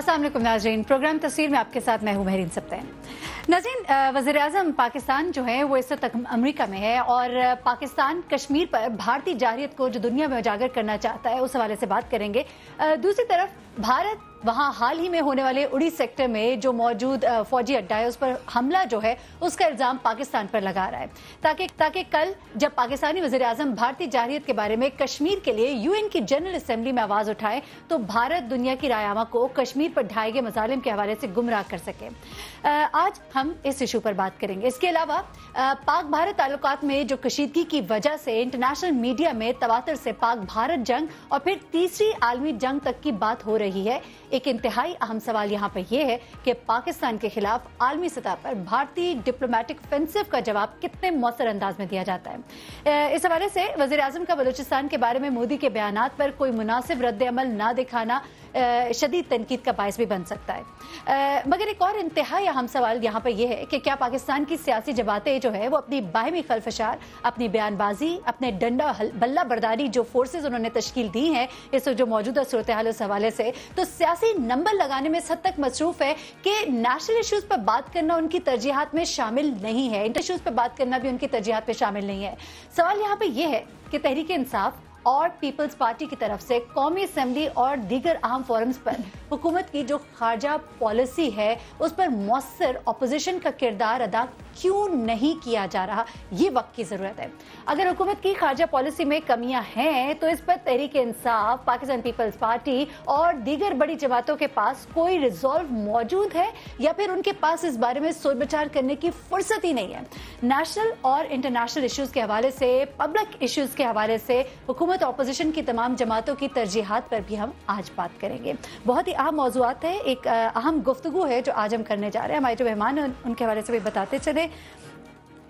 अस्सलाम वालेकुम नाज़रीन, प्रोग्राम तस्वीर में आपके साथ मैं हूं महरीन सब्तैन। नाज़रीन, वज़ीर आज़म पाकिस्तान जो है वो इस वक्त अमेरिका में है और पाकिस्तान कश्मीर पर भारतीय जारहियत को जो दुनिया में उजागर करना चाहता है उस हवाले से बात करेंगे। दूसरी तरफ भारत वहां हाल ही में होने वाले उड़ी सेक्टर में जो मौजूद फौजी अड्डा है उस पर हमला जो है उसका इल्जाम पाकिस्तान पर लगा रहा है ताकि कल जब पाकिस्तानी वज़ीर आज़म भारतीय जारहियत के बारे में कश्मीर के लिए यूएन की जनरल असेंबली में आवाज उठाए तो भारत दुनिया की रायमा को कश्मीर पर ढाए गए मजालिम के हवाले से गुमराह कर सके। आज हम इस इशू पर बात करेंगे। इसके अलावा पाक भारत ताल्लुकात में जो कशीदगी की वजह से इंटरनेशनल मीडिया में तवातर से पाक भारत जंग और फिर तीसरी आलमी जंग तक की बात हो रही है। एक इंतहाई अहम सवाल यहाँ पर यह है कि पाकिस्तान के खिलाफ आलमी सतह पर भारतीय डिप्लोमेटिक ऑफेंसिव का जवाब कितने मौसर अंदाज में दिया जाता है। इस हवाले से वज़ीर आज़म का बलूचिस्तान के बारे में मोदी के बयानात पर कोई मुनासिब रद्द-ए-अमल न दिखाना शदीद तनकीद का बायस भी बन सकता है। मगर एक और इंतहाई अहम सवाल यहाँ पर यह है कि क्या पाकिस्तान की सियासी जमातें जो है वो अपनी बाहमी खलफशार, अपनी बयानबाजी, अपने डंडा बल्ला बरदारी जो फोर्सेज उन्होंने तश्कील दी हैं इस जो मौजूदा सूरत हाल उस हवाले से तो सियासी नंबर लगाने में इस हद तक मसरूफ है कि नेशनल इश्यूज पर बात करना उनकी तरजीहात में शामिल नहीं है, इंटर इश्यूज पर बात करना भी उनकी तरजीहात में शामिल नहीं है। सवाल यहाँ पे यह है कि तहरीक इंसाफ और पीपल्स पार्टी की तरफ से कौमी असेंबली और दीगर अहम फोरम्स पर हुकूमत की जो खारजा पॉलिसी है उस पर मौसर अपोजिशन का किरदार अदा क्यों नहीं किया जा रहा, ये वक्त की जरूरत है। अगर हुकूमत की खारजा पॉलिसी में कमियां हैं तो इस पर तहरीक इंसाफ, पाकिस्तान पीपल्स पार्टी और दीगर बड़ी जमातों के पास कोई रिजॉल्व मौजूद है या फिर उनके पास इस बारे में सोच विचार करने की फुर्सत ही नहीं है। नेशनल और इंटरनेशनल इश्यूज के हवाले से, पब्लिक इश्यूज के हवाले से हुकूमत ऑपोजिशन की तमाम जमातों की तरजीहात पर भी हम आज बात करेंगे। बहुत ही अहम मौज़ूआत है, एक अहम गुफ्तगू है जो आज हम करने जा रहे हैं। हमारे जो मेहमान हैं उनके हवाले से भी बताते चले।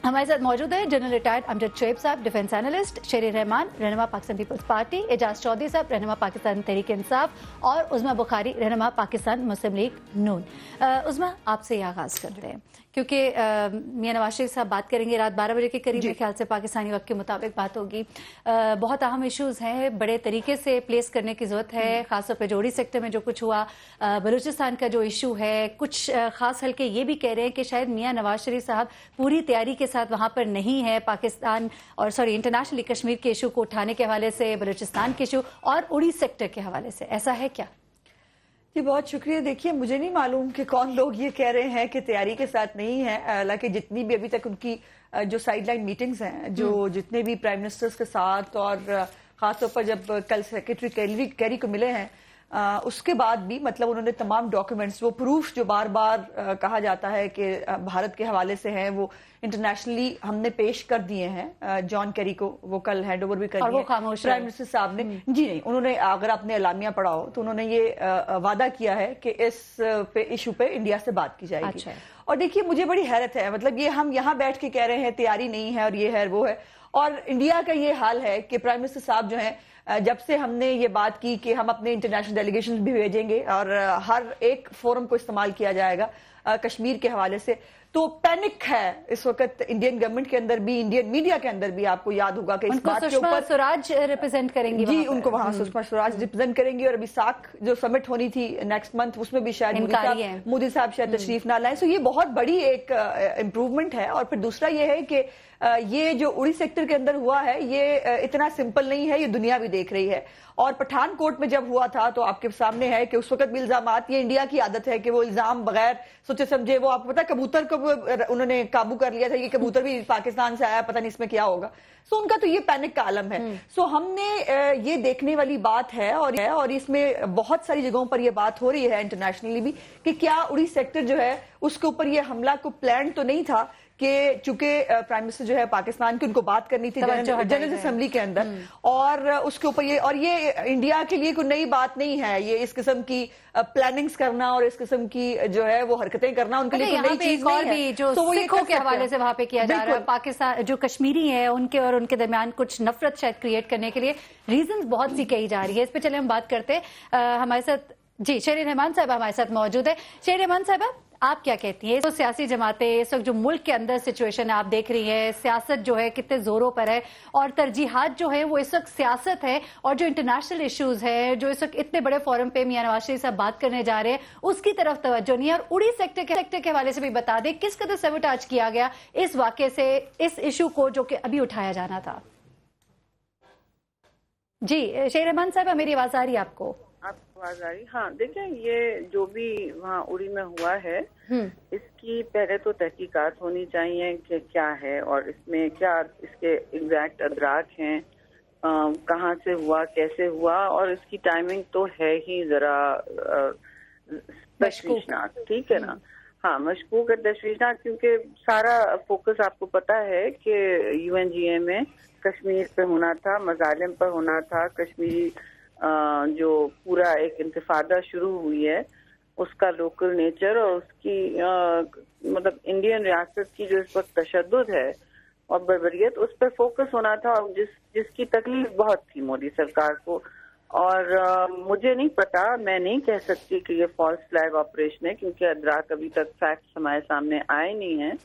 हमारे साथ मौजूद है जनरल रिटायर्ड अमजद शोएब साहब, डिफेंस एनालिस्ट, शेर रहमान, रहनुमा पाकिस्तान पीपल्स पार्टी, एजाज चौधरी साहब, रहनुमा पाकिस्तान तहरीक इंसाफ और उज़मा बुखारी, रहनुमा पाकिस्तान मुस्लिम लीग नून। उज़मा, आपसे ही आगाज करते हैं क्योंकि मियां नवाज शरीफ साहब बात करेंगे रात 12 बजे के करीब, मेरे ख्याल से पाकिस्तानी वक्त के मुताबिक बात होगी। बहुत अहम इश्यूज हैं, बड़े तरीके से प्लेस करने की जरूरत है, खासतौर पर जोड़ी सेक्टर में जो कुछ हुआ, बलूचिस्तान का जो इशू है, कुछ खास हल्के ये भी कह रहे हैं कि शायद मियां नवाज शरीफ साहब पूरी तैयारी के साथ वहां पर नहीं है पाकिस्तान और इंटरनेशनली कश्मीर के इशू को उठाने के हवाले से, बलूचिस्तान के इशू और उड़ी सेक्टर के हवाले से। ऐसा है क्या? जी बहुत शुक्रिया। देखिए, मुझे नहीं मालूम कि कौन लोग ये कह रहे हैं कि तैयारी के साथ नहीं है। हालांकि जितनी भी अभी तक उनकी जो साइडलाइन मीटिंग्स हैं, जो जितने भी प्राइम मिनिस्टर्स के साथ और खासतौर पर जब कल सेक्रेटरी कैरी को मिले हैं उसके बाद भी मतलब उन्होंने तमाम डॉक्यूमेंट्स, वो प्रूफ जो बार बार कहा जाता है कि भारत के हवाले से हैं, वो इंटरनेशनली हमने पेश कर दिए हैं जॉन कैरी को। वो कल हैंड ओवर भी कर दिए प्राइम मिनिस्टर साहब ने। जी नहीं, उन्होंने, अगर आपने एलामिया पढ़ा हो तो उन्होंने ये वादा किया है कि इस इशू पे इंडिया से बात की जाएगी। अच्छा। और देखिए, मुझे बड़ी हैरत है, मतलब ये हम यहाँ बैठ के कह रहे हैं तैयारी नहीं है और ये है वो है, और इंडिया का ये हाल है कि प्राइम मिनिस्टर साहब जो है जब से हमने ये बात की कि हम अपने इंटरनेशनल डेलीगेशन भी भेजेंगे और हर एक फोरम को इस्तेमाल किया जाएगा कश्मीर के हवाले से, तो पैनिक है इस वक्त इंडियन गवर्नमेंट के अंदर भी, इंडियन मीडिया के अंदर भी। आपको याद होगा कि इस बात के ऊपर स्वराज रिप्रेजेंट करेंगी जी, उनको वहां सुषमा स्वराज रिप्रेजेंट करेंगी और अभी साख जो समिट होनी थी नेक्स्ट मंथ उसमें भी शायद मोदी साहब शायद तशरीफ ना लाएं। सो ये बहुत बड़ी एक इम्प्रूवमेंट है। और फिर दूसरा ये है कि ये जो उड़ी सेक्टर के अंदर हुआ है ये इतना सिंपल नहीं है, ये दुनिया भी देख रही है। और पठानकोट में जब हुआ था तो आपके सामने है कि उस वक्त भी इल्जामात, ये इंडिया की आदत है कि वो इल्जाम बगैर सोचे समझे, वो आपको पता है कबूतर को उन्होंने काबू कर लिया था, ये कबूतर भी पाकिस्तान से आया, पता नहीं इसमें क्या होगा। सो उनका तो ये पैनिक का आलम है। सो हमने ये देखने वाली बात है और इसमें बहुत सारी जगहों पर ये बात हो रही है इंटरनेशनली भी कि क्या उड़ी सेक्टर जो है उसके ऊपर ये हमला को प्लान तो नहीं था कि चूंकि प्राइम मिनिस्टर जो है पाकिस्तान की, उनको बात करनी थी जनरल असेंबली के अंदर, और उसके ऊपर ये इंडिया के लिए कोई नई बात नहीं है, ये इस किस्म की प्लानिंग्स करना और इस किस्म की जो है वो हरकतें करना उनके लिए कोई नई चीज नहीं है। जो सिखों के हवाले से वहां पे किया जा रहा है, पाकिस्तान जो कश्मीरी है उनके और उनके दरमियान कुछ नफरत शायद क्रिएट करने के लिए रीजंस बहुत सी कही जा रही है। इस पे चले हम बात करते हैं। हमारे साथ जी शेर रहमान साहब हमारे साथ मौजूद है। शेर रहमान साहब, आप क्या कहती हैं? तो सियासी जमातें इस वक्त जो मुल्क के अंदर सिचुएशन आप देख रही हैं, सियासत जो है कितने जोरों पर है और तरजीहात जो है वो इस वक्त सियासत है, और जो इंटरनेशनल इश्यूज है जो इस वक्त इतने बड़े फोरम पे मियां नवाज शरीफ साहब बात करने जा रहे हैं उसकी तरफ तवज्जो नहीं है। और उड़ी सेक्टर के हवाले से भी बता दें किस कदर सबोटाज किया गया इस वाकये से, इस इशू को जो कि अभी उठाया जाना था। जी शेर रहमान साहब, मेरी आवाज आ रही है आपको? आपको आवाज आ रही? हाँ, देखिए ये जो भी वहाँ उड़ी में हुआ है इसकी पहले तो तहकीकात होनी चाहिए कि क्या है और इसमें क्या इसके एग्जैक्ट अदराक हैं, कहाँ से हुआ, कैसे हुआ, और इसकी टाइमिंग तो है ही जरा तशवीशनाक, ठीक है ना? हाँ, मशकूक है, तशवीशनाक, क्योंकि सारा फोकस आपको पता है कि UNGA में कश्मीर पे होना था, मजालिम पर होना था, कश्मीरी जो पूरा एक इंतिफादा शुरू हुई है उसका लोकल नेचर और उसकी मतलब इंडियन रियासत की जो इस वक्त तशद्दुद है और बर्बरियत, उस पर फोकस होना था, और जिसकी तकलीफ बहुत थी मोदी सरकार को। और मुझे नहीं पता, मैं नहीं कह सकती कि ये फॉल्स फ्लैग ऑपरेशन है क्योंकि अदराक अभी तक फैक्ट्स हमारे सामने आए नहीं हैं,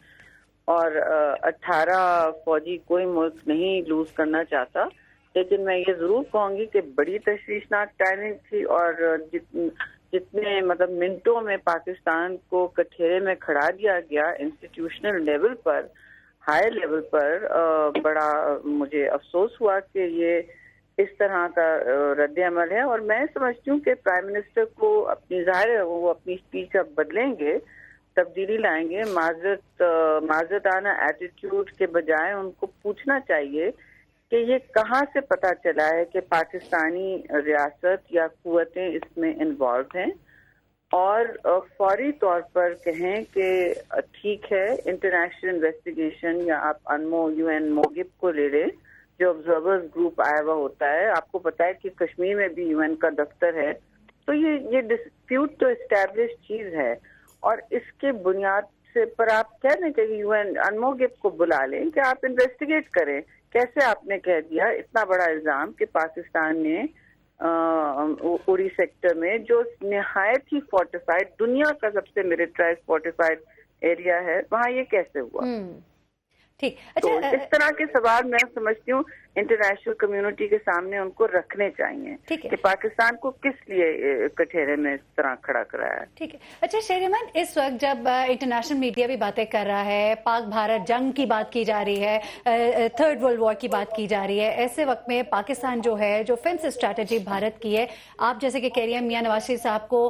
और 18 फौजी कोई मुल्क नहीं लूज करना चाहता, लेकिन मैं ये जरूर कहूंगी कि बड़ी तशवीशनाक टाइमिंग थी, और जितने मतलब मिनटों में पाकिस्तान को कठेरे में खड़ा दिया गया इंस्टीट्यूशनल लेवल पर, हाई लेवल पर, बड़ा मुझे अफसोस हुआ कि ये इस तरह का रद्द अमल है। और मैं समझती हूँ कि प्राइम मिनिस्टर को अपनी, जाहिर है वो अपनी स्पीच अब बदलेंगे, तब्दीली लाएंगे, माजरताना एटीट्यूड के बजाय उनको पूछना चाहिए कि ये कहाँ से पता चला है कि पाकिस्तानी रियासत या कुव्वतें इसमें इन्वॉल्व हैं, और फौरी तौर पर कहें कि ठीक है इंटरनेशनल इन्वेस्टिगेशन, या आप अनमो UN मोगिब को ले लें जो ऑब्जर्वर्स ग्रुप आया हुआ होता है। आपको पता है कि कश्मीर में भी UN का दफ्तर है, तो ये डिस्प्यूट तो एस्टैब्लिश चीज है, और इसके बुनियाद से पर आप कह दें कि UN अनमोगिब को बुला लें कि आप इन्वेस्टिगेट करें, कैसे आपने कह दिया इतना बड़ा इल्जाम कि पाकिस्तान ने उड़ी सेक्टर में जो निहायत ही फोर्टिफाइड, दुनिया का सबसे मिलिटराइज फोर्टिफाइड एरिया है, वहाँ ये कैसे हुआ? ठीक, तो इस तरह के सवाल मैं समझती हूँ इंटरनेशनल कम्युनिटी के सामने उनको रखने चाहिए कि पाकिस्तान को किस लिए कठेरे में इस तरह खड़ा कराया है। ठीक है। अच्छा शेर रहमान, इस वक्त जब इंटरनेशनल मीडिया भी बातें कर रहा है, पाक भारत जंग की बात की जा रही है, थर्ड वर्ल्ड वॉर की बात की जा रही है, ऐसे वक्त में पाकिस्तान जो है, जो डिफेंस स्ट्रैटेजी भारत की है, आप जैसे कि कह रही हैं मियां नवाज शरीफ साहब को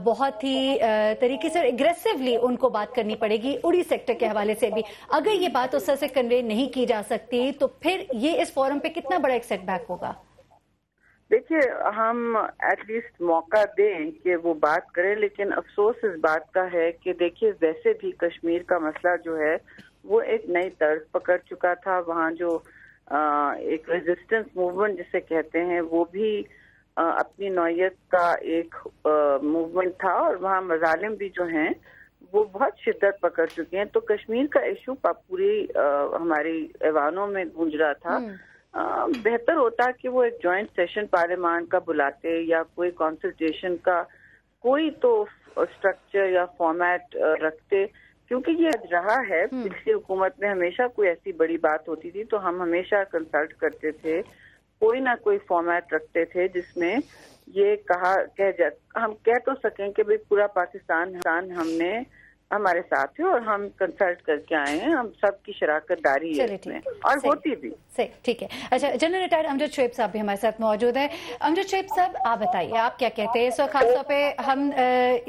बहुत ही तरीके से एग्रेसिवली उनको बात करनी पड़ेगी उड़ी सेक्टर के हवाले से भी। अगर ये बात उस से कन्वे नहीं की जा सकती तो फिर ये इस फोरम पे कितना बड़ा एक सेटबैक होगा? देखिए, हम एटलीस्ट मौका दें कि वो बात करें, लेकिन अफसोस इस बात का है कि देखिए वैसे भी कश्मीर का मसला जो है वो एक नई तर्ज पकड़ चुका था। वहाँ जो एक रेजिस्टेंस मूवमेंट जिसे कहते हैं वो भी अपनी नौयत का एक मूवमेंट था, और वहाँ मजालिम भी जो हैं वो बहुत शिद्दत पकड़ चुके हैं। तो कश्मीर का इशू पूरी हमारी ऐवानों में गूंज रहा था। बेहतर होता कि वो एक जॉइंट सेशन पार्लियामान का बुलाते, या कोई कंसल्टेशन का कोई तो स्ट्रक्चर या फॉर्मेट रखते, क्योंकि ये रहा है पिछली हुकूमत में हमेशा कोई ऐसी बड़ी बात होती थी तो हम हमेशा कंसल्ट करते थे, कोई ना कोई फॉर्मेट रखते थे जिसमें ये हम कह तो सकें कि भाई पूरा पाकिस्तान हमने हमारे साथ है और हम कंसल्ट करके आए हैं, हम सबकी शराकतदारी है इसमें, और होती भी। सही, ठीक है। अच्छा, जनरल रिटायर्ड अमजद शोएब साहब भी हमारे साथ मौजूद है। अमजद शोएब साहब, आप बताइए आप क्या कहते हैं इस वक्त? खासतौर पे हम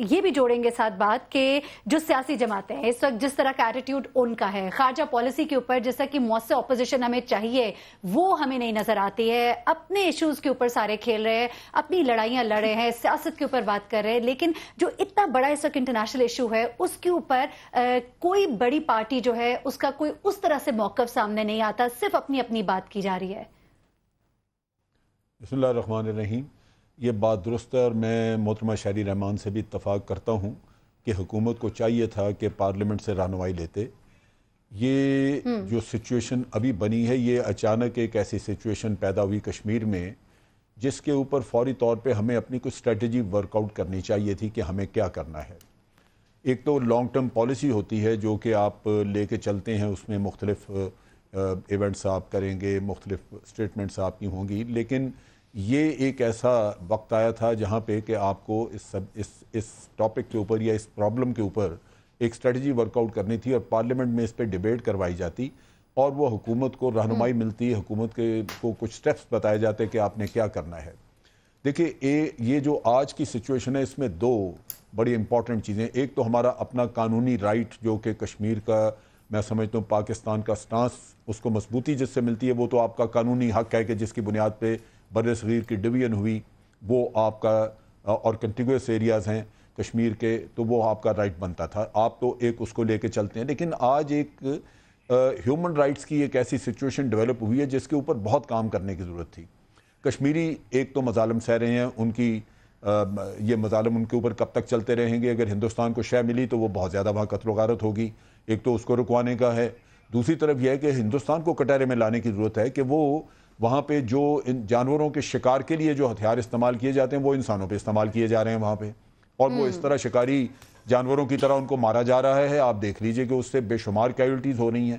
ये भी जोड़ेंगे साथ बात कि जो सियासी जमातें हैं इस वक्त जिस तरह का एटीट्यूड उनका है खारजा पॉलिसी के ऊपर, जिस तरह की मौसर अपोजिशन हमें चाहिए वो हमें नहीं नजर आती है, अपने इशूज के ऊपर सारे खेल रहे हैं, अपनी लड़ाइयां लड़ रहे हैं, सियासत के ऊपर बात कर रहे हैं, लेकिन जो इतना बड़ा इस वक्त इंटरनेशनल इशू है उसके ऊपर कोई बड़ी पार्टी जो है उसका कोई उस तरह से मौकफ सामने नहीं आता, सिर्फ अपनी अपनी बात की जा रही है। बिस्मिल्लाहिर्रहमानिर्रहीम, ये बात दुरुस्त है और मैं मोहतरमा शायरी रहमान से भी इत्तफाक करता हूँ कि हुकूमत को चाहिए था कि पार्लियामेंट से रहनुमाई लेते। ये जो सिचुएशन अभी बनी है ये अचानक एक ऐसी सिचुएशन पैदा हुई कश्मीर में जिसके ऊपर फौरी तौर पे हमें अपनी कुछ स्ट्रेटजी वर्कआउट करनी चाहिए थी कि हमें क्या करना है। ایک تو لانگ ٹرم پالیسی ہوتی ہے جو کہ آپ لے کے چلتے ہیں، اس میں مختلف ایونٹس آپ کریں گے، مختلف اسٹیٹمنٹس آپ کی ہوں گی، لیکن یہ ایک ایسا وقت آیا تھا جہاں پہ کہ آپ کو اس ٹاپک کے اوپر یا اس پرابلم کے اوپر ایک اسٹریٹجی ورک آؤٹ کرنی تھی، اور پارلیمنٹ میں اس پہ ڈیبیٹ کروائی جاتی اور وہ حکومت کو رہنمائی ملتی، حکومت کو کچھ سٹیپس بتائے جاتے کہ آپ نے کیا کرنا ہے۔ دیکھیے یہ جو آج کی سچویشن ہے، اس میں دو بڑی امپورٹنٹ چیزیں، ایک تو ہمارا اپنا قانونی رائٹ جو کہ کشمیر کا میں سمجھتا ہوں پاکستان کا سٹانس، اس کو مضبوطی جس سے ملتی ہے وہ تو آپ کا قانونی حق ہے کہ جس کی بنیاد پہ بر صغیر کی ڈویژن ہوئی وہ آپ کا، اور کنٹیگوس ایریاز ہیں کشمیر کے، تو وہ آپ کا رائٹ بنتا تھا، آپ تو ایک اس کو لے کے چلتے ہیں۔ لیکن آج ایک ہیومن رائٹس کی ایک ایسی سچویشن ڈیولپ ہوئی ہے جس کے اوپر بہت کام کرنے کی ضرورت تھی۔ کشمیری ایک تو مظالم سہ رہے ہیں، ان کی یہ مظالم ان کے اوپر کب تک چلتے رہیں گے؟ اگر ہندوستان کو شے ملی تو وہ بہت زیادہ وہاں قتل و غارت ہوگی، ایک تو اس کو رکوانے کا ہے، دوسری طرف یہ ہے کہ ہندوستان کو کٹہرے میں لانے کی ضرورت ہے کہ وہ وہاں پہ جو ان جانوروں کے شکار کے لیے جو ہتھیار استعمال کیے جاتے ہیں وہ انسانوں پہ استعمال کیے جا رہے ہیں وہاں پہ، اور وہ اس طرح شکاری جانوروں کی طرح ان کو مارا جا رہا ہے۔ آپ دیکھ لیجئے کہ اس سے بے شمار کیجولٹیز ہو رہی ہیں۔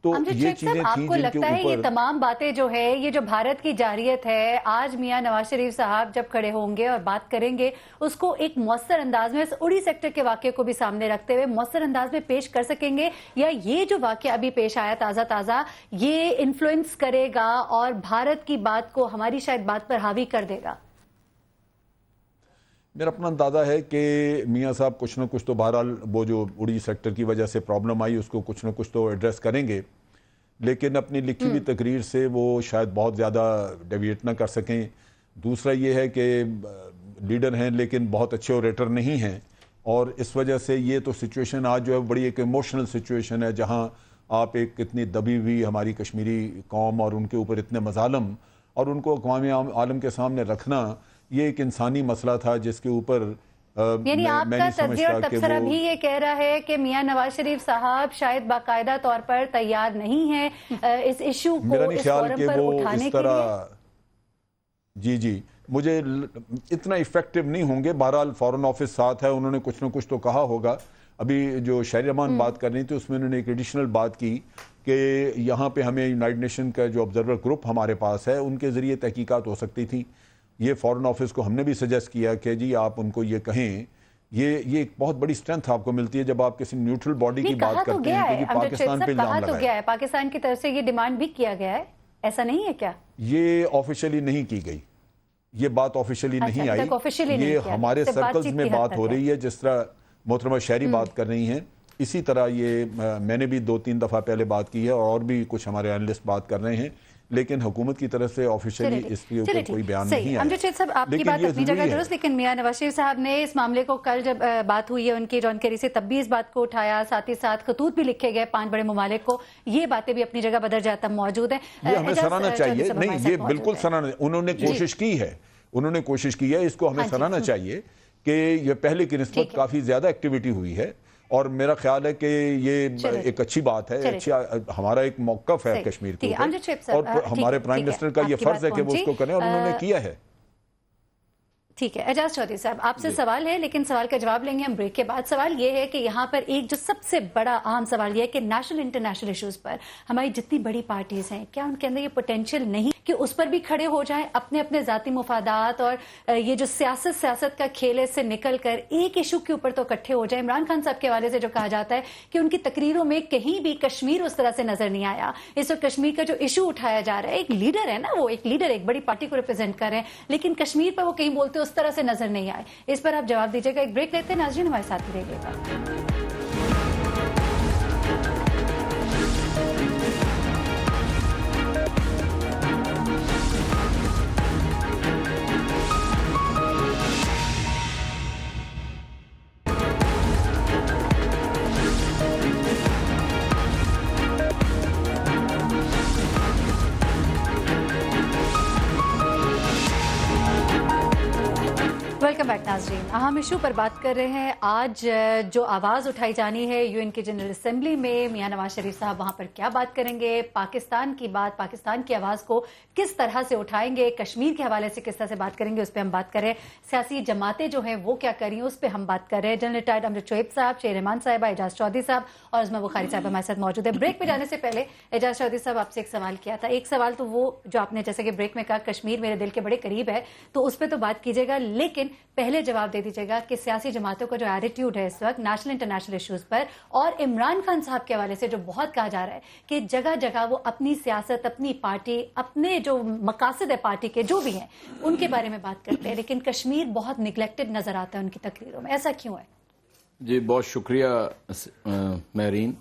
تو یہ چیزیں آپ کو لگتا ہے یہ تمام باتیں جو ہے، یہ جو بھارت کی جارحیت ہے، آج میاں نواز شریف صاحب جب کھڑے ہوں گے اور بات کریں گے، اس کو ایک مؤثر انداز میں اس اڑی سیکٹر کے واقعے کو بھی سامنے رکھتے ہوئے مؤثر انداز میں پیش کر سکیں گے، یا یہ جو واقعہ ابھی پیش آیا تازہ یہ انفلوئنس کرے گا اور بھارت کی بات کو، ہماری شاید بات پر حاوی کر دے گا؟ میرا اپنا اندازہ ہے کہ میاں صاحب کچھ نہ کچھ تو بہرحال وہ جو اڑی سیکٹر کی وجہ سے پرابلم آئی اس کو کچھ نہ کچھ تو ایڈریس کریں گے، لیکن اپنی لکھی ہوئی تقریر سے وہ شاید بہت زیادہ ڈیویٹ نہ کر سکیں۔ دوسرا یہ ہے کہ لیڈر ہیں لیکن بہت اچھے اوریٹر نہیں ہیں، اور اس وجہ سے یہ تو سچویشن آج جو ہے بڑی ایک ایموشنل سچویشن ہے، جہاں آپ ایک اتنی دبی ہوئی ہماری کشمیری قوم اور ان کے اوپر اتنے مظالم اور ان کو اقوام عالم کے سامنے رکھنا، یہ ایک انسانی مسئلہ تھا جس کے اوپر یعنی آپ کا تجزیہ اور تبصرہ بھی یہ کہہ رہا ہے کہ میاں نواز شریف صاحب شاید باقاعدہ طور پر تیار نہیں ہیں اس ایشو کو اس فورم پر اٹھانے کے لیے؟ جی مجھے اتنا ایفیکٹو نہیں ہوں گے، بہرحال فورن آفس ساتھ ہے، انہوں نے کچھ نہ کچھ تو کہا ہوگا۔ ابھی جو شہری رحمان بات کر رہی تھی اس میں انہوں نے ایک ایڈیشنل بات کی کہ یہاں پہ ہمیں یونائیٹڈ نیشن کا جو آبزرور گروپ ہمارے پاس ہے ان کے ذریعے تحقیقات ہو سکتی تھی۔ یہ فورن آفس کو ہم نے بھی سجیسٹ کیا کہ جی آپ ان کو یہ کہیں، یہ ایک بہت بڑی اسٹرینتھ آپ کو ملتی ہے جب آپ کسی نیوٹرل باڈی کی بات کرتے ہیں کہ جی پاکستان پہ الزام لگا ہے۔ پاکستان کی طرف سے یہ ڈیمانڈ بھی کیا گیا ہے، ایسا نہیں ہے کیا؟ یہ آفیشیلی نہیں کی گئی، یہ بات آفیشیلی نہیں آئی، یہ ہمارے سرکلز میں بات ہو رہی ہے جس طرح محترمہ شہری بات کر رہی ہیں، اسی طرح یہ میں نے بھی 2-3 دفعہ پہلے بات کی ہے اور بھی کچھ ہمارے اینالسٹ بات کر رہے ہیں، لیکن حکومت کی طرف سے آفیشلی اس کے اوپر کوئی بیان نہیں آیا۔ امجد صاحب آپ کی بات اپنی جگہ درست، لیکن میاں نواز شریف صاحب نے اس معاملے کو کل جب بات ہوئی ہے ان کی جان کیری سے تب بھی اس بات کو اٹھایا، ساتھ ہی ساتھ خطوط بھی لکھے گئے 5 بڑے ممالک کو، یہ باتیں بھی اپنی جگہ بدر جاتا موجود ہیں۔ یہ ہمیں سراہنا چاہیے، نہیں یہ بالکل سراہنا، انہوں نے کوشش کی ہے، اس کو ہمیں سراہنا چاہیے کہ یہ پہلے کی نسبت کافی زیادہ ایکٹیویٹی ہوئی ہے، اور میرا خیال ہے کہ یہ ایک اچھی بات ہے، ہمارا ایک موقف ہے کشمیر کے اوپر، اور ہمارے پرائم منسٹر کا یہ فرض ہے کہ وہ اس کو کریں، اور انہوں نے کیا ہے۔ ٹھیک ہے اعجاز چودھری صاحب، آپ سے سوال ہے لیکن سوال کا جواب لیں گے ہم بریک کے بعد۔ سوال یہ ہے کہ یہاں پر ایک جو سب سے بڑا اہم سوال یہ ہے کہ نیشنل انٹرنیشنل ایشوز پر ہماری جتنی بڑی پارٹیز ہیں، کیا ان کے اندر یہ پوٹینشیل نہیں کہ اس پر بھی کھڑے ہو جائیں، اپنے اپنے ذاتی مفادات اور یہ جو سیاست کا کھیل ہے اس سے نکل کر ایک ایشو کے اوپر تو اکٹھے ہو جائیں؟ عمران خان صاحب کے حوالے سے جو کہا جاتا ہے کہ ان کی تقریروں میں کہیں بھی کشمیر اس طرح سے نظر نہیں آیا، اس وقت کشمیر کا جو ایشو اٹھایا جا رہا ہے، ایک لیڈر ہے نا، وہ ایک لیڈر ایک بڑی پارٹی کو ریپرزینٹ کر رہے ہیں، لیکن کشمیر پر وہ کہیں بولتے اس طرح سے نظر نہیں آئے، اس پر آپ جواب دیجیے گا۔ ایک بریک لیتے ہیں، ناظرین ہمارے ساتھ ہی رہیے گا۔ ویلکم بیک ناظرین، अहम इशू पर बात कर रहे हैं। आज जो आवाज़ उठाई जानी है यूएन की जनरल असेंबली में, मियां नवाज शरीफ साहब वहां पर क्या बात करेंगे, पाकिस्तान की बात, पाकिस्तान की आवाज़ को किस तरह से उठाएंगे, कश्मीर के हवाले से किस तरह से बात करेंगे, उस पर हम बात कर रहे हैं। सियासी जमातें जो हैं वो क्या कर रही हैं उस पर हम बात कर रहे हैं। जनरल रिटायर्ड अमृत शोएब साहब, शेर रहमान साहिबा, एजाज चौधरी साहब और अजमा बुखारी साहब हमारे साथ मौजूद है। ब्रेक पे जाने से पहले एजाज चौधरी साहब आपसे एक सवाल किया था। एक सवाल तो वो जो आपने जैसे कि ब्रेक में कहा कश्मीर मेरे दिल के बड़े करीब है, तो उस पर तो बात कीजिएगा, लेकिन पहले जवाब दे दीजिएगा कि सियासी जमातों का जो एटीट्यूड है इस वक्त नेशनल इंटरनेशनल इश्यूज पर और इमरान खान साहब के हवाले से जो बहुत कहा जा रहा है कि जगह जगह वो अपनी सियासत, अपनी पार्टी, अपने जो मकासद है पार्टी के जो भी हैं उनके बारे में बात करते हैं, लेकिन कश्मीर बहुत निगलेक्टेड नजर आता है उनकी तकरीरों में। ऐसा क्यों है? जी बहुत शुक्रिया महरीन।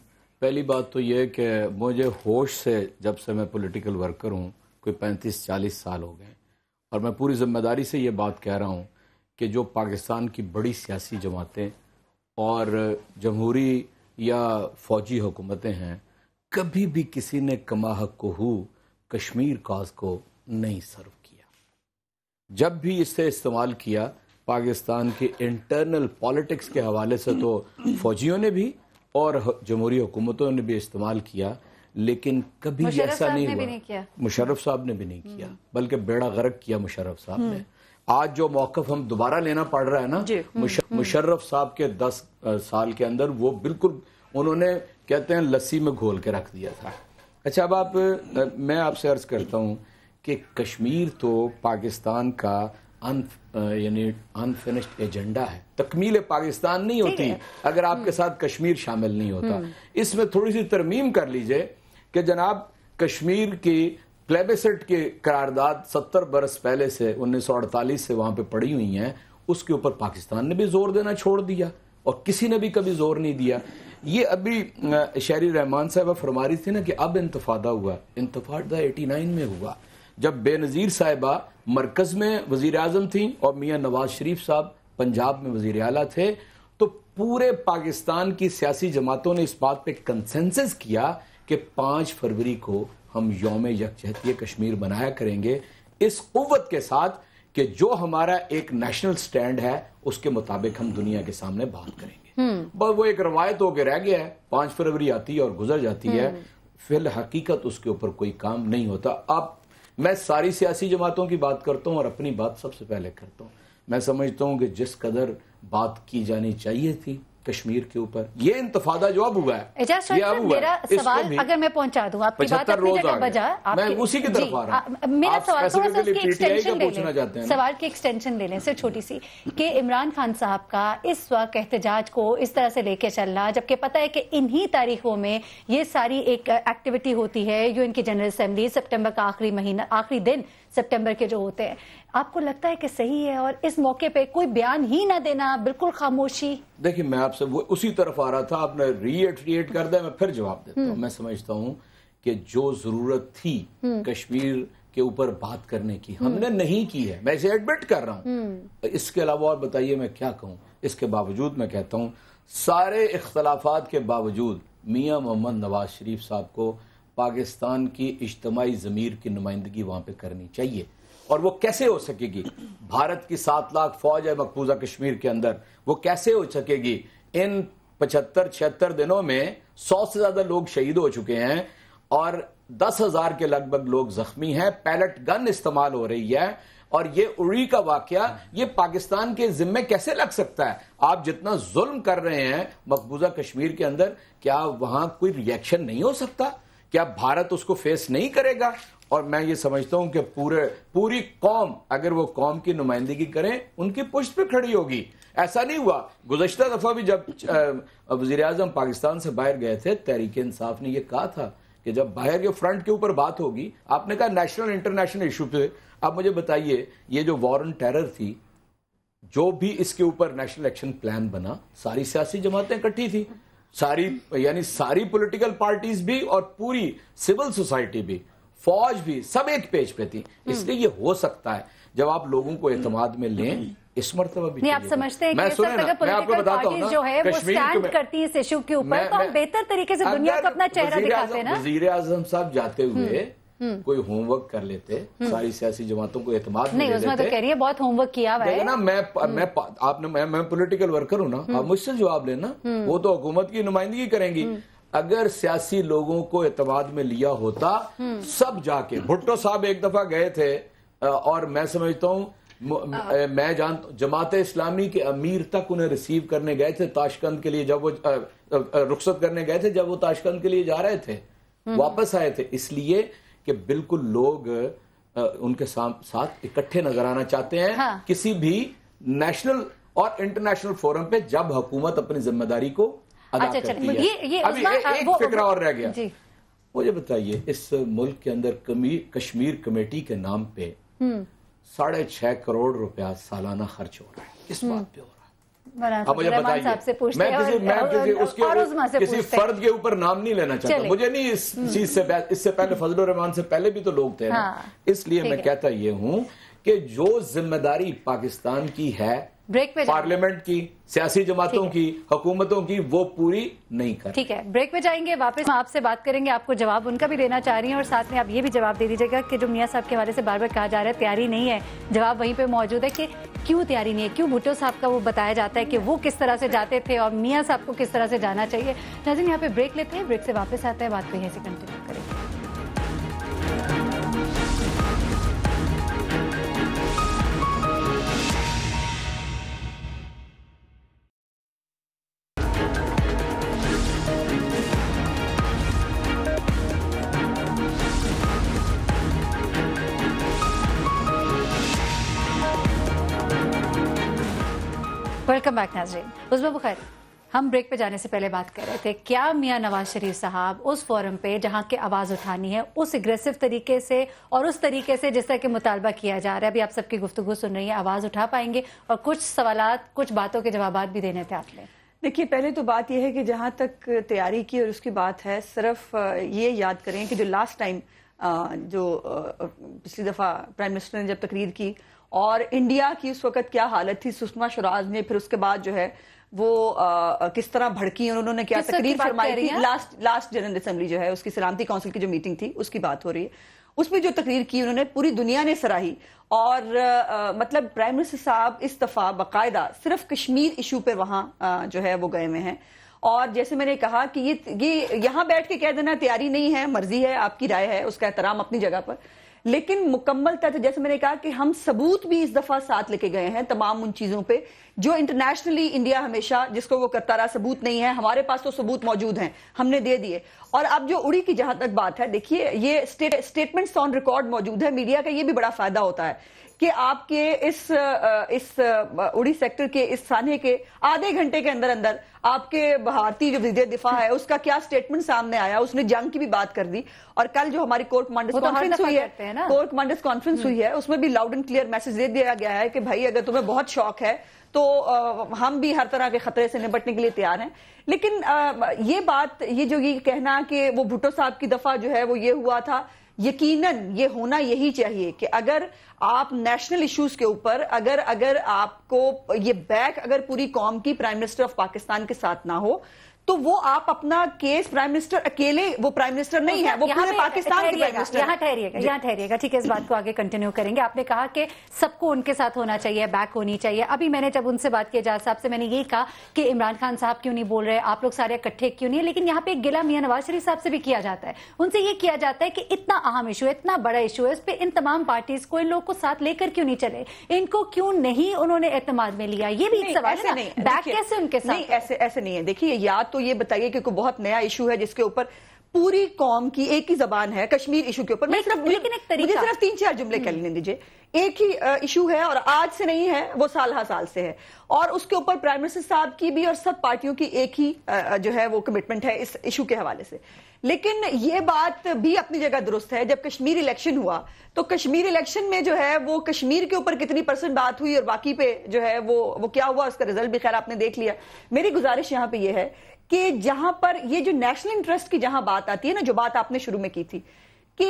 पहली बात तो यह कि मुझे होश से जब से मैं पॉलिटिकल वर्कर हूँ कोई 35-40 साल हो गए और मैं पूरी जिम्मेदारी से ये बात कह रहा हूँ कि जो पाकिस्तान की बड़ी सियासी जमातें और जमहूरी या फौजी हुकूमतें हैं, कभी भी किसी ने कमा हक को कश्मीर काज को नहीं सर्व किया। जब भी इससे इस्तेमाल किया पाकिस्तान के इंटरनल पॉलिटिक्स के हवाले से तो फौजियों ने भी और जमहूरी हुकूमतों ने भी इस्तेमाल किया, लेकिन कभी ऐसा नहीं हुआ। मुशर्रफ साहब ने भी नहीं किया, बल्कि बेड़ा गर्क किया मुशर्रफ साहब ने। आज जो मौक़िफ़ हम दोबारा लेना पड़ रहा है ना, मुशर्रफ साहब के 10 साल के अंदर वो बिल्कुल उन्होंने कहते हैं लस्सी में घोल के रख दिया था। अच्छा अब मैं आपसे अर्ज करता हूँ कि कश्मीर तो पाकिस्तान का यानी अनफिनिश्ड एजेंडा है, तकमील पाकिस्तान नहीं होती अगर आपके साथ कश्मीर शामिल नहीं होता। इसमें थोड़ी सी तरमीम कर लीजिए कि जनाब कश्मीर की प्लेबिसेट की करारदाद 70 बरस पहले से 1948 से वहां पे पड़ी हुई हैं, उसके ऊपर पाकिस्तान ने भी जोर देना छोड़ दिया और किसी ने भी कभी जोर नहीं दिया। ये अभी शेर रहमान साहब फरमा रही थी ना कि अब इंतफादा हुआ, इंतफादा 89 में हुआ जब बेनज़ीर साहिबा मरकज में वजीर आजम थी और मियां नवाज शरीफ साहब पंजाब में वजीर आला थे, तो पूरे पाकिस्तान की सियासी जमातों ने इस बात पे कंसेंसस किया कि 5 फरवरी को हम यौम यकजहती कश्मीर बनाया करेंगे, इस कुव्वत के साथ कि जो हमारा एक नेशनल स्टैंड है उसके मुताबिक हम दुनिया के सामने बात करेंगे। बस वो एक रवायत होकर रह गया है, 5 फरवरी आती है और गुजर जाती है, फिल हकीकत उसके ऊपर कोई काम नहीं होता। अब मैं सारी सियासी जमातों की बात करता हूं और अपनी बात सबसे पहले करता हूं। मैं समझता हूं कि जिस कदर बात की जानी चाहिए थी कश्मीर के ऊपर, ये इंतफादा जो अब हुआ है, ये अब हुआ मेरा सवाल अगर मैं पहुंचा दूं आपकी बात अपनी जगह बजा, मैं उसी की तरफ आ रहा हूं। मेरा सवाल थोड़ा सा उसकी एक्सटेंशन ले लें, सवाल की एक्सटेंशन ले लें सिर्फ छोटी सी, कि इमरान खान साहब का इस वक्त एहतजाज को इस तरह से लेके चलना, जबकि पता है कि इन्हीं तारीखों में ये सारी एक एक्टिविटी होती है यूएन की जनरल असेंबली, सितंबर का आखिरी महीना, आखिरी दिन सितंबर के जो होते हैं, आपको लगता है कि सही है? और इस मौके पे कोई बयान ही ना देना, बिल्कुल खामोशी। देखिए मैं आपसे वो उसी तरफ आ रहा था, आपने रीएट कर दिया, मैं फिर जवाब देता हूँ। मैं समझता हूँ कि जो जरूरत थी कश्मीर के ऊपर बात करने की हमने नहीं की है, मैं इसे एडमिट कर रहा हूँ। इसके अलावा और बताइए मैं क्या कहूँ। इसके बावजूद मैं कहता हूँ सारे इख्तलाफात के बावजूद मियां मोहम्मद नवाज शरीफ साहब को पाकिस्तान की इज्तिमाई ज़मीर की नुमाइंदगी वहां पे करनी चाहिए। और वो कैसे हो सकेगी? भारत की 7 लाख फौज है मकबूजा कश्मीर के अंदर, वो कैसे हो सकेगी? इन 75-76 दिनों में 100 से ज्यादा लोग शहीद हो चुके हैं और 10,000 के लगभग लोग जख्मी हैं, पैलेट गन इस्तेमाल हो रही है, और ये उड़ी का वाकया ये पाकिस्तान के जिम्मे कैसे लग सकता है? आप जितना जुल्म कर रहे हैं मकबूजा कश्मीर के अंदर, क्या वहां कोई रिएक्शन नहीं हो सकता? क्या भारत उसको फेस नहीं करेगा? और मैं ये समझता हूं कि पूरी कौम अगर वो कौम की नुमाइंदगी करें उनकी पुष्ट पे खड़ी होगी। ऐसा नहीं हुआ। गुज़श्ता दफा भी जब वज़ीर आज़म पाकिस्तान से बाहर गए थे, तहरीक इंसाफ ने यह कहा था कि जब बाहर के फ्रंट के ऊपर बात होगी, आपने कहा नेशनल इंटरनेशनल इशू पे। आप मुझे बताइए, ये जो वॉर ऑन टेरर थी, जो भी इसके ऊपर नेशनल एक्शन प्लान बना, सारी सियासी जमातें इकट्ठी थी, सारी पॉलिटिकल पार्टीज भी और पूरी सिविल सोसाइटी भी, फौज भी, सब एक पेज पे थी। इसलिए ये हो सकता है जब आप लोगों को एतमाद में लें, इस मरतबा भी नहीं। आप समझते हैं कि मैं आपको बताता हूं ना, जो है वो स्टैंड करती है इस इशू के ऊपर, तो हम बेहतर तरीके से दुनिया को अपना चेहरा दिखाते हैं ना। वज़ीर आज़म साहब जाते हुए کوئی ہوم ورک کر لیتے، ساری سیاسی جماعتوں کو اعتماد نہیں، اس میں تو کہہ رہی ہے بہت ہوم ورک کیا ہوا ہے نا. میں پولیٹیکل ورکر ہوں نا، آپ مجھ سے جواب لینا، وہ تو حکومت کی نمائندگی کریں گی. اگر سیاسی لوگوں کو اعتماد میں لیا ہوتا، سب جا کے بھٹو صاحب ایک دفعہ گئے تھے، اور میں سمجھتا ہوں میں جانتا ہوں جماعت اسلامی کے امیر تک انہیں ریسیو کرنے گئے تھے تاشقند کے لیے، جب وہ رخصت کرنے گئے تھے، جب وہ تاشقند کے لیے جا رہے تھے، واپس آئے تھے، اس لیے کہ بالکل لوگ ان کے ساتھ اکٹھے نظر آنا چاہتے ہیں کسی بھی نیشنل اور انٹرنیشنل فورم پہ جب حکومت اپنی ذمہ داری کو ادا کرتی ہے. ابھی ایک فکرہ اور رہ گیا، مجھے بتائیے اس ملک کے اندر کشمیر کمیٹی کے نام پہ 6.5 کروڑ روپیہ سالانہ خرچ ہو رہا ہے، کس بات پہ ہو رہا ہے؟ اب مجھے بتائیے، میں کسی فرد کے اوپر نام نہیں لینا چاہتا، مجھے نہیں اس چیز سے، اس سے پہلے فضل الرحمان سے پہلے بھی تو لوگ تھے نا، اس لیے میں کہتا یہ ہوں کہ جو ذمہ داری پاکستان کی ہے، پارلیمنٹ کی، سیاسی جماعتوں کی، حکومتوں کی، وہ پوری نہیں کر. ٹھیک ہے، بریک پہ جائیں گے، واپس آپ سے بات کریں گے، آپ کو جواب ان کا بھی دینا چاہ رہی ہیں، اور ساتھ میں آپ یہ بھی جواب دے دیجیے گا کہ جو میاں صاحب کے حوالے سے بار بار کہا جا رہا ہے تیاری نہیں ہے، جواب وہیں پہ موجود ہے کہ کیوں تیاری نہیں ہے، کیوں بھٹو صاحب کا وہ بتایا جاتا ہے کہ وہ کس طرح سے جاتے تھے اور میاں صاحب کو کس طرح سے جانا چاہیے. ناظرین یہاں پہ بریک لیتے ہیں، بریک سے واپس آتے ہیں، بات کو یہیں سے کنٹینیو کریں گے. ویلکم بیک ناظرین. عزبہ بخیر، ہم بریک پہ جانے سے پہلے بات کر رہے تھے کیا میاں نواز شریف صاحب اس فورم پہ جہاں کے آواز اٹھانی ہے اس اگریسو طریقے سے اور اس طریقے سے جس طرح کہ مطالبہ کیا جا رہا ہے، ابھی آپ سب کی گفتگو سن رہی ہیں، آواز اٹھا پائیں گے اور کچھ سوالات، کچھ باتوں کے جوابات بھی دینے تھے آپ نے؟ دیکھیے، پہلے تو بات یہ ہے کہ جہاں تک تیاری کی اور اس کی بات ہے، صرف یہ یاد کریں کہ جو لاسٹ ٹائم جو پچھلی دفعہ پرائم منسٹر نے جب تقریر کی اور انڈیا کی اس وقت کیا حالت تھی، سشما سوراج نے پھر اس کے بعد جو ہے وہ کس طرح بھڑکی اور انہوں نے کیا تقریر فرمائی تھی، لاسٹ جنرل اسمبلی جو ہے اس کی سلامتی کونسل کی جو میٹنگ تھی اس کی بات ہو رہی ہے، اس میں جو تقریر کی انہوں نے پوری دنیا نے سراہی. اور مطلب پرائم منسٹر صاحب اس دفعہ باقاعدہ صرف کشمیر ایشو پہ وہاں جو ہے وہ گئے ہوئے ہیں. اور جیسے میں نے کہا کہ یہ یہاں بیٹھ کے کہہ دینا تیاری نہیں ہے، مرضی ہے، آپ کی رائے ہے، اس کا احترام اپنی جگہ پر، لیکن مکمل طور جیسے میں نے کہا کہ ہم ثبوت بھی اس دفعہ ساتھ لے کے گئے ہیں تمام ان چیزوں پہ جو انٹرنیشنلی انڈیا ہمیشہ جس کو وہ کرتا رہا، ثبوت نہیں ہے، ہمارے پاس تو ثبوت موجود ہیں، ہم نے دے دیے. اور اب جو اڑی کی جہاں تک بات ہے، دیکھیے یہ اسٹیٹمنٹس آن ریکارڈ موجود ہے، میڈیا کا یہ بھی بڑا فائدہ ہوتا ہے کہ آپ کے اس اڑی سیکٹر کے اس سانحے کے آدھے گھنٹے کے اندر اندر آپ کے بھارتی جو وزیر دفاع ہے اس کا کیا سٹیٹمنٹ سامنے آیا، اس نے جنگ کی بھی بات کر دی. اور کل جو ہماری کور کمانڈرز کانفرنس ہوئی ہے اس میں بھی لاؤڈ اینڈ کلیئر میسج دے دیا گیا ہے کہ بھائی اگر تمہیں بہت شوق ہے تو ہم بھی ہر طرح کے خطرے سے نپٹنے کے لیے تیار ہیں. لیکن یہ بات، یہ جو یہ کہنا کہ وہ بھٹو صاحب کی دفعہ جو ہے وہ یہ ہوا تھا، یقیناً یہ ہونا یہی چاہیے کہ اگر آپ نیشنل ایشوز کے اوپر اگر آپ کو یہ بیک اگر پوری قوم کی پرائم منسٹر آف پاکستان کے ساتھ نہ ہو تو وہ آپ اپنا کیس پرائم منسٹر اکیلے، وہ پرائم منسٹر نہیں ہے، وہ پورے پاکستان کے پرائم منسٹر. یہاں ٹھہریے گا، ٹھیک ہے، اس بات کو آگے کنٹینیو کریں گے. آپ نے کہا کہ سب کو ان کے ساتھ ہونا چاہیے، بیک ہونی چاہیے. ابھی میں نے جب ان سے بات کی اعجاز صاحب سے، میں نے یہی کہا کہ عمران خان صاحب کیوں نہیں بول رہے، آپ لوگ سارے اکٹھے کیوں نہیں، لیکن یہاں پہ ایک گلہ میاں نواز شریف صاحب سے بھی کیا جاتا ہے. ان سے یہ کیا جاتا ہے کہ اتنا اہم ایشو ہے، اتنا بڑا ایشو ہے، اس پہ ان تمام پارٹیز کو، ان لوگ کو ساتھ لے کر کیوں نہیں چلے، ان کو کیوں نہیں انہوں نے اعتماد میں لیا. یہ بھی ایک سوال ہے، بیک کیسے ان کے ساتھ؟ ایسے نہیں ہے. دیکھیے، یا تو یہ بتائیے کہ بہت نیا ایشو ہے جس کے اوپر پوری قوم کی ایک ہی زبان ہے، کشمیر ایشو کے اوپر. مجھے صرف 3-4 جملے کر لینے دیجیے. ایک ہی ایشو ہے اور آج سے نہیں ہے، وہ سال ہر سال سے ہے، اور اس کے اوپر پرائم منسٹر صاحب کی بھی اور سب پارٹیوں کی ایک ہی جو ہے وہ کمٹمنٹ ہے اس ایشو کے حوالے سے. لیکن یہ بات بھی اپنی جگہ درست ہے، جب کشمیر الیکشن ہوا تو کشمیر الیکشن میں جو ہے وہ کشمیر کے اوپر کتنی % بات ہوئی اور باقی پہ جو ہے وہ کیا ہوا، اس کا رزلٹ بھی خیر آپ نے دیکھ لیا. میری گزارش یہاں پہ یہ ہے کہ جہاں پر یہ جو نیشنل انٹرسٹ کی جہاں بات آتی ہے نا، جو بات آپ نے شروع میں کی تھی کہ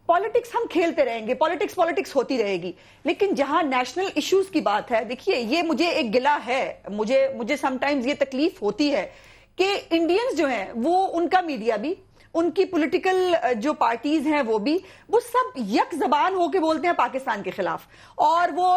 پالیٹکس ہم کھیلتے رہیں گے، پالیٹکس ہوتی رہے گی، لیکن جہاں نیشنل ایشوز کی بات ہے، دیکھیے یہ مجھے ایک گلہ ہے، مجھے سم ٹائمز یہ تکلیف ہوتی ہے کہ انڈینز جو ہیں وہ ان کا میڈیا بھی ان کی پولیٹیکل جو پارٹیز ہیں وہ سب یک زبان ہو کے بولتے ہیں پاکستان کے خلاف، اور وہ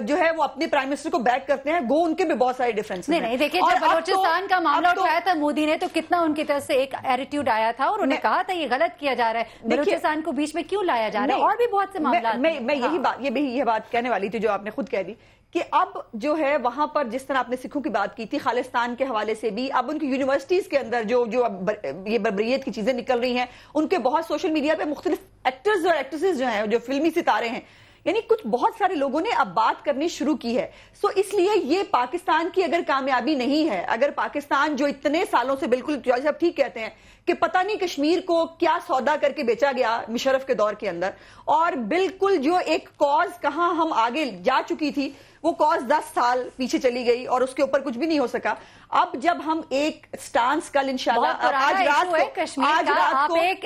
جو ہے وہ اپنے پرائم منسٹر کو بیک کرتے ہیں، گو ان کے بھی بہت سارے ڈفرینس ہیں۔ نہیں دیکھیں، جب بلوچستان کا معاملہ اٹھایا تھا مودی نے تو کتنا ان کی طرف سے ایک ایٹیٹیوڈ آیا تھا، اور انہوں نے کہا تھا یہ غلط کیا جا رہا ہے، بلوچستان کو بیچ میں کیوں لایا جا رہا ہے، اور بھی بہت سے معاملات۔ میں یہ بات کہنے والی تھی جو آپ نے خود کہہ دی کہ اب جو ہے وہاں پر جس طرح آپ نے سکھوں کی بات کی تھی خالستان کے حوالے سے بھی، اب ان کی یونیورسٹیز کے اندر جو یہ بربریت کی چیزیں نکل رہی ہیں، ان کے بہت سوشل میڈیا پہ مختلف ایکٹرز اور ایکٹریسز جو ہیں جو فلمی ستارے ہیں، یعنی کچھ بہت سارے لوگوں نے اب بات کرنی شروع کی ہے۔ سو اس لیے یہ پاکستان کی اگر کامیابی نہیں ہے، اگر پاکستان جو اتنے سالوں سے بالکل جیسے آپ ٹھیک کہتے ہیں کہ پتہ نہیں کشمیر کو کیا سودا کر کے بیچا گیا مشرف کے دور کے اندر، اور بالکل جو ایک کاز کہاں ہم آگے جا چکی تھی وہ کاز 10 سال پیچھے چلی گئی اور اس کے اوپر کچھ بھی نہیں ہو سکا۔ اب جب ہم ایک سٹانس کل انشاءاللہ آج رات کو ایک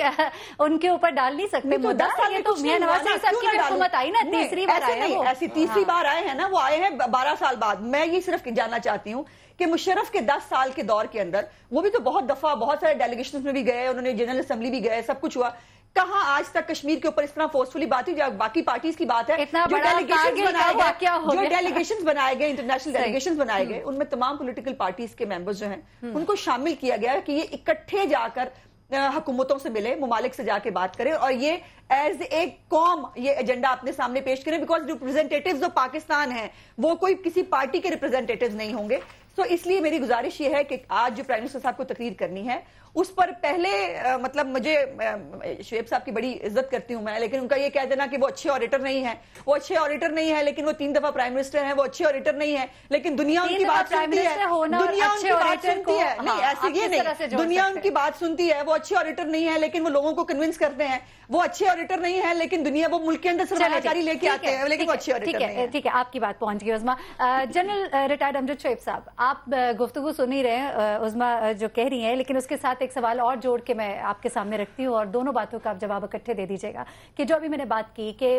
ان کے اوپر ڈال نہیں سکتے مدعا، یہ تو میاں نواز شریف صاحب کی حکومت آئی نا، تیسری بار آئے ہیں، ایسی تیسری بار آئے ہیں نا، وہ آئے ہیں 12 سال بعد۔ میں یہ صرف جاننا چاہتی ہوں کہ مشرف کے 10 سال کے دور کے اندر وہ بھی تو بہت دفعہ بہت سارے ڈیلیگیشنز میں بھی گئے، انہوں نے جنرل اسمبلی بھی گئے، سب کچھ ہوا، کہاں آج تک کشمیر کے اوپر اس طرح فورسفلی بات ہوئی؟ باقی پارٹیز کی بات ہے، جو ڈیلیگیشنز بنائے گئے، انٹرنیشنل ڈیلیگیشنز بنائے گئے، ان میں تمام پولیٹیکل پارٹیز کے ممبرز جو ہیں ان کو شامل کیا گیا کہ یہ اکٹھے جا کر حکومتوں سے ملے، ممالک سے جا کے بات کریں، اور یہ ایز اے قوم یہ ایجنڈا اپنے سامنے پیش کریں، بیکاز ریپرزینٹیٹیوز آف پاکستان ہیں وہ کوئی کسی پارٹی کے ریپرزینٹیٹیوز نہیں ہوں گے۔ تو اس لیے میری گزارش یہ ہے کہ آج جو پرائم منسٹر صاحب کو تقریر کرنی ہے اس پر پہلے مطلب مجھے شعیب صاحب کی بڑی عزت کرتی ہوں میں، لیکن ان کا یہ کہہ دینا کہ وہ اچھے آڈیٹر نہیں ہیں، وہ اچھے آڈیٹر نہیں ہے لیکن وہ 3 دفعہ پرائم منسٹر ہیں، وہ اچھے آڈیٹر نہیں ہے لیکن دنیا ان کی بات سنتی ہے، دنیا ان کی بات سنتی ہے، نہیں ایسے یہ نہیں، دنیا ان کی بات سنتی ہے، وہ اچھے آڈیٹر نہیں ہے لیکن وہ لوگوں کو کنونس کرتے ہیں، وہ اچھے آڈیٹر نہیں ہے لیکن دنیا وہ ملک کے اندر سرمایہ کاری لے کے آتے ہیں لیکن وہ اچھے آڈیٹر نہیں ہیں۔ ٹھیک ہے، آپ کی بات پہنچ گئی عظما۔ جنرل ریٹائرڈ امجد شعیب صاحب، آپ گفتگو سن ہی رہے ہیں عظما جو کہہ رہی ہیں، لیکن اس کے ساتھ ایک سوال اور جوڑ کہ میں آپ کے سامنے رکھتی ہوں اور دونوں باتوں کا آپ جواب اکٹھے دے دیجیے گا کہ جو ابھی میں نے بات کی کہ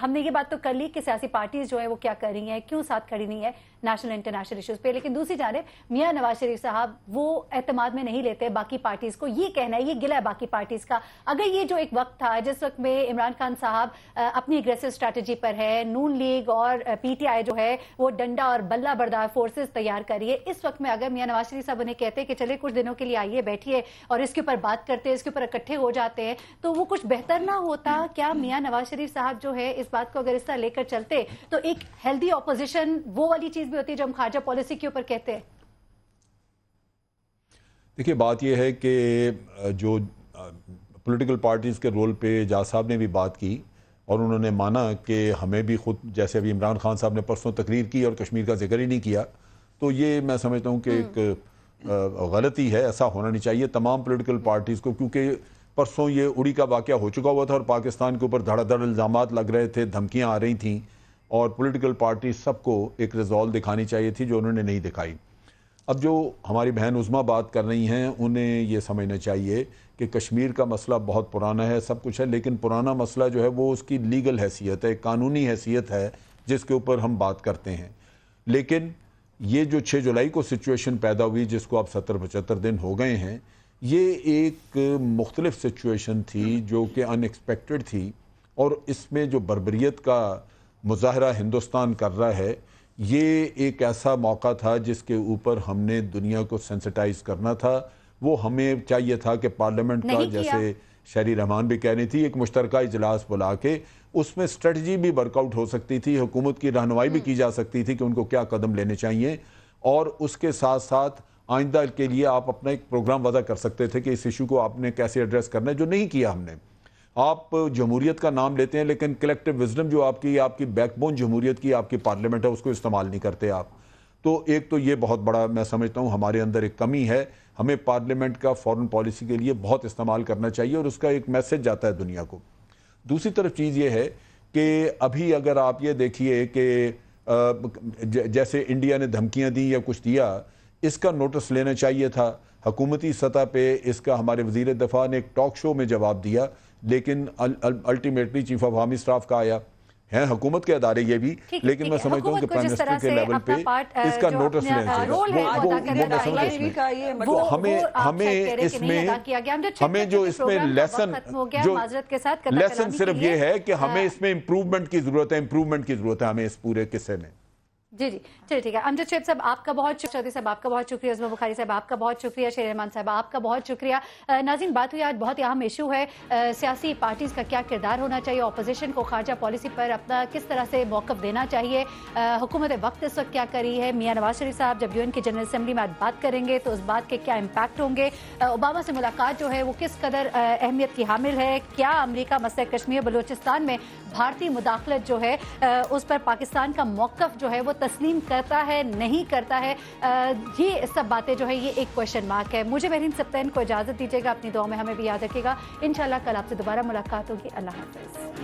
ہم نے یہ بات تو کر لی کہ سیاسی پارٹیز جو ہے وہ کیا کر رہی ہیں، کیوں ساتھ کھڑی نہیں ہے نیشنل انٹرنیشنل ایشوز پہ، لیکن دوسری جانب میاں نواز شریف صاحب وہ اعتماد میں نہیں لیتے باقی پارٹیز کو، یہ کہنا ہے، یہ گلہ ہے باقی پارٹیز کا۔ اگر یہ جو ایک وقت تھا جس وقت میں عمران خان صاحب اپنی اگریسو اسٹریٹجی پر ہے، نون لیگ اور پی ٹی آئی جو ہے وہ ڈنڈا اور بلہ بردار فورسز تیار کریے، اس وقت میں اگر میاں نواز شریف صاحب انہیں کہتے کہ چلے کچھ دنوں کے لیے آئیے بیٹھیے اور اس کے اوپر بات کرتے ہیں، اس کے اوپر اکٹھے ہو جاتے ہیں، تو وہ کچھ بہتر نہ ہوتا؟ کیا میاں نواز شریف صاحب جو ہے اس بات کو اگر اس طرح لے کر چلتے تو ایک ہیلدی اپوزیشن وہ والی چیز بھی ہوتی ہے جو ہم خارجہ پالیسی کے اوپر کہتے ہیں؟ دیکھیے بات یہ ہے کہ جو پولیٹیکل پارٹیز کے رول پہ جاز صاحب نے بھی بات کی اور انہوں نے مانا کہ ہمیں بھی خود جیسے ابھی عمران خان صاحب نے پرسوں تقریر کی اور کشمیر کا ذکر ہی نہیں کیا، تو یہ میں سمجھتا ہوں کہ ایک غلطی ہے، ایسا ہونا نہیں چاہیے تمام پولیٹیکل پارٹیز کو، کیونکہ پرسوں یہ اڑی کا واقعہ ہو چکا ہوا تھا اور پاکستان کے اوپر دھڑا دھڑ الزامات لگ رہے تھے، دھمکیاں آ رہی تھیں، اور پولیٹیکل پارٹیز سب کو ایک ریزالو دکھانی چاہیے تھی جو انہوں نے نہیں دکھائی۔ اب جو ہماری بہن عظما بات کر رہی ہیں انہیں یہ سمجھنا چاہیے کہ کشمیر کا مسئلہ بہت پرانا ہے، سب کچھ ہے، لیکن پرانا مسئلہ جو ہے وہ اس کی لیگل حیثیت ہے، قانونی حیثیت ہے جس کے اوپر ہم بات کرتے ہیں۔ لیکن یہ جو 6 جولائی کو سچویشن پیدا ہوئی جس کو اب 70-75 دن ہو گئے ہیں، یہ ایک مختلف سچویشن تھی جو کہ ان ایکسپیکٹڈ تھی، اور اس میں جو بربریت کا مظاہرہ ہندوستان کر رہا ہے یہ ایک ایسا موقع تھا جس کے اوپر ہم نے دنیا کو سینسٹائز کرنا تھا۔ وہ ہمیں چاہیے تھا کہ پارلیمنٹ کا، جیسے شہری رحمان بھی کہہ رہی تھی، ایک مشترکہ اجلاس بلا کے اس میں اسٹریٹجی بھی ورک آؤٹ ہو سکتی تھی، حکومت کی رہنمائی بھی کی جا سکتی تھی کہ ان کو کیا قدم لینے چاہیے، اور اس کے ساتھ ساتھ آئندہ کے لیے آپ اپنا ایک پروگرام وضع کر سکتے تھے کہ اس ایشو کو آپ نے کیسے ایڈریس کرنا ہے، جو نہیں کیا ہم نے۔ آپ جمہوریت کا نام لیتے ہیں لیکن کلیکٹیو وزڈم جو آپ کی بیک بون جمہوریت کی آپ کی پارلیمنٹ ہے اس کو استعمال نہیں کرتے آپ۔ تو ایک تو یہ بہت بڑا میں سمجھتا ہوں ہمارے اندر ایک کمی ہے، ہمیں پارلیمنٹ کا فورن پالیسی کے لیے بہت استعمال کرنا چاہیے اور اس کا ایک میسج جاتا ہے دنیا کو۔ دوسری طرف چیز یہ ہے کہ ابھی اگر آپ یہ دیکھیے کہ جیسے انڈیا نے دھمکیاں دی یا کچھ دیا، اس کا نوٹس لینا چاہیے تھا حکومتی سطح پہ۔ اس کا ہمارے وزیر دفاع نے ایک ٹاک شو میں جواب دیا، لیکن ultimately chief of army staff کا آیا، ہیں हुकूमत के अदारे ये भी, लेकिन मैं समझता हूँ कि प्राइम मिनिस्टर के लेवल पे इसका नोटिस लेना चाहिए। वो मैं समझता हूँ तो हमें जो इसमें लेसन सिर्फ ये है कि हमें इसमें इम्प्रूवमेंट की जरूरत है हमें इस पूरे किस्से में। जी जी, चलिए ठीक है। अमजद शेख साहब आपका बहुत शुक्रिया, साहब आपका बहुत शुक्रिया, उस्मा बुखारी साहब आपका बहुत शुक्रिया, शेर रहमान साहब आपका बहुत शुक्रिया। नाज़रीन, बात हुई आज बहुत ही अहम इशू है, सियासी पार्टीज का क्या किरदार होना चाहिए, अपोजिशन को खारजा पॉलिसी पर अपना किस तरह से मौक़िफ़ देना चाहिए, हुकूमत वक्त इस वक्त क्या करी है। मियां नवाज शरीफ साहब जब यूएन की जनरल असम्बली में आज बात करेंगे तो उस बात के क्या इम्पैक्ट होंगे, ओबामा से मुलाकात जो है वो किस कदर अहमियत की हामिल है, क्या अमरीका मसले कश्मीर बलूचिस्तान में भारतीय मुदाखलत जो है उस पर पाकिस्तान का मौक़िफ़ जो है वो तस्लीम करता है नहीं करता है, ये सब बातें जो है ये एक क्वेश्चन मार्क है। मुझे महरीन सप्तान को इजाज़त दीजिएगा, अपनी दुआ में हमें भी याद रखिएगा। इंशाल्लाह कल आपसे दोबारा मुलाकात होगी। अल्लाह हाफ़िज़।